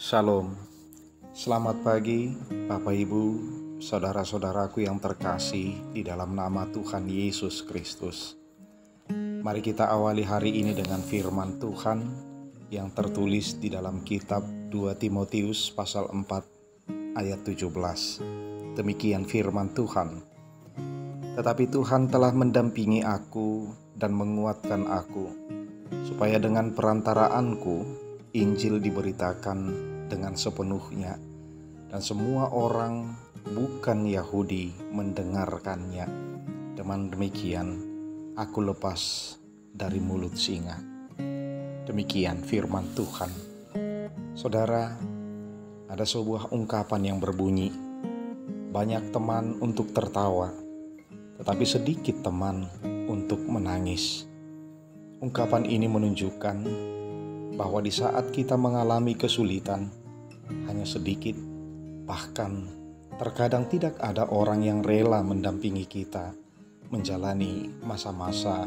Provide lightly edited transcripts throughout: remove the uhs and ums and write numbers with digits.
Shalom, selamat pagi Bapak Ibu, saudara-saudaraku yang terkasih di dalam nama Tuhan Yesus Kristus. Mari kita awali hari ini dengan firman Tuhan yang tertulis di dalam kitab 2 Timotius pasal 4 ayat 17. Demikian firman Tuhan. Tetapi Tuhan telah mendampingi aku dan menguatkan aku, supaya dengan perantaraanku Injil diberitakan dengan sepenuhnya, dan semua orang bukan Yahudi mendengarkannya. Dengan demikian, aku lepas dari mulut singa. Demikian firman Tuhan. Saudara, ada sebuah ungkapan yang berbunyi, banyak teman untuk tertawa, tetapi sedikit teman untuk menangis. Ungkapan ini menunjukkan bahwa di saat kita mengalami kesulitan, hanya sedikit, bahkan terkadang tidak ada orang yang rela mendampingi kita menjalani masa-masa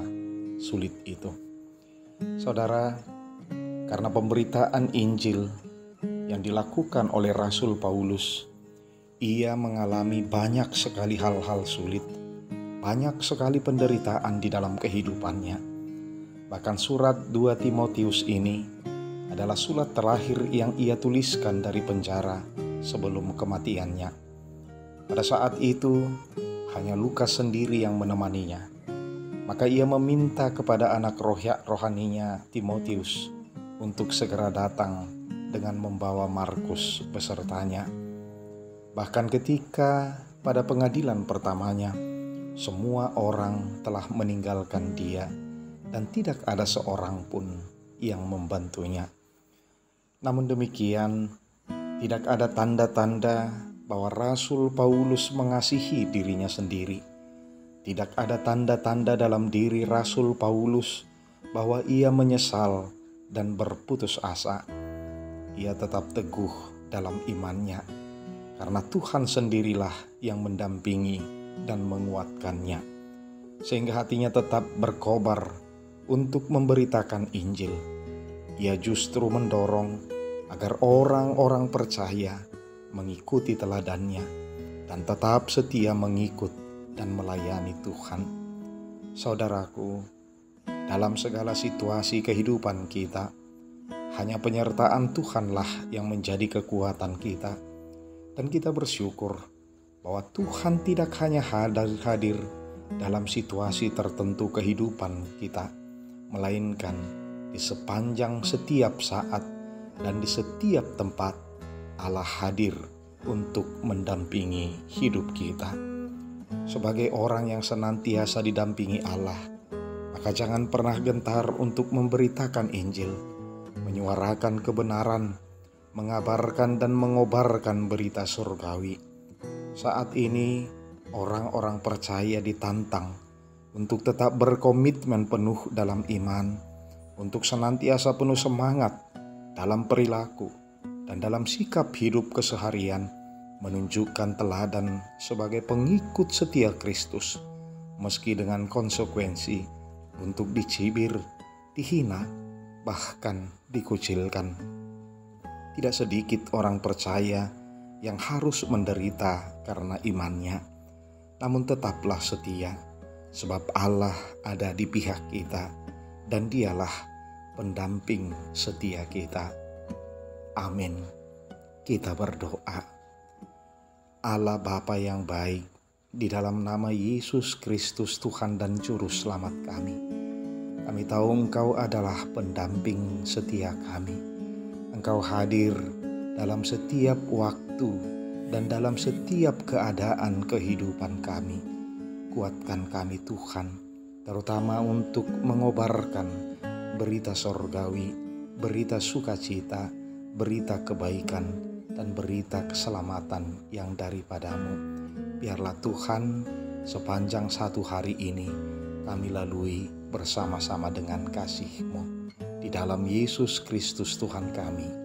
sulit itu. Saudara, karena pemberitaan Injil yang dilakukan oleh Rasul Paulus, ia mengalami banyak sekali hal-hal sulit, banyak sekali penderitaan di dalam kehidupannya. Bahkan surat 2 Timotius ini adalah surat terakhir yang ia tuliskan dari penjara sebelum kematiannya. Pada saat itu, hanya Lukas sendiri yang menemaninya. Maka ia meminta kepada anak rohaninya Timotius untuk segera datang dengan membawa Markus besertanya. Bahkan ketika pada pengadilan pertamanya, semua orang telah meninggalkan dia, dan tidak ada seorang pun yang membantunya. Namun demikian, tidak ada tanda-tanda bahwa Rasul Paulus mengasihi dirinya sendiri. Tidak ada tanda-tanda dalam diri Rasul Paulus bahwa ia menyesal dan berputus asa. Ia tetap teguh dalam imannya, karena Tuhan sendirilah yang mendampingi dan menguatkannya, sehingga hatinya tetap berkobar untuk memberitakan Injil. Ia justru mendorong agar orang-orang percaya mengikuti teladannya dan tetap setia mengikut dan melayani Tuhan. Saudaraku, dalam segala situasi kehidupan kita, hanya penyertaan Tuhanlah yang menjadi kekuatan kita, dan kita bersyukur bahwa Tuhan tidak hanya hadir dalam situasi tertentu kehidupan kita, melainkan di sepanjang setiap saat dan di setiap tempat Allah hadir untuk mendampingi hidup kita. Sebagai orang yang senantiasa didampingi Allah, maka jangan pernah gentar untuk memberitakan Injil, menyuarakan kebenaran, mengabarkan dan mengobarkan berita surgawi. Saat ini orang-orang percaya ditantang untuk tetap berkomitmen penuh dalam iman, untuk senantiasa penuh semangat dalam perilaku dan dalam sikap hidup keseharian, menunjukkan teladan sebagai pengikut setia Kristus, meski dengan konsekuensi untuk dicibir, dihina, bahkan dikucilkan. Tidak sedikit orang percaya yang harus menderita karena imannya, namun tetaplah setia, sebab Allah ada di pihak kita dan Dialah pendamping setia kita. Amin. Kita berdoa. Allah Bapa yang baik, di dalam nama Yesus Kristus Tuhan dan Juru Selamat kami tahu Engkau adalah pendamping setia kami. Engkau hadir dalam setiap waktu dan dalam setiap keadaan kehidupan kami. Kuatkan kami Tuhan, terutama untuk mengobarkan berita sorgawi, berita sukacita, berita kebaikan, dan berita keselamatan yang daripadamu. Biarlah Tuhan, sepanjang satu hari ini kami lalui bersama-sama dengan kasih-Mu. Di dalam Yesus Kristus Tuhan kami,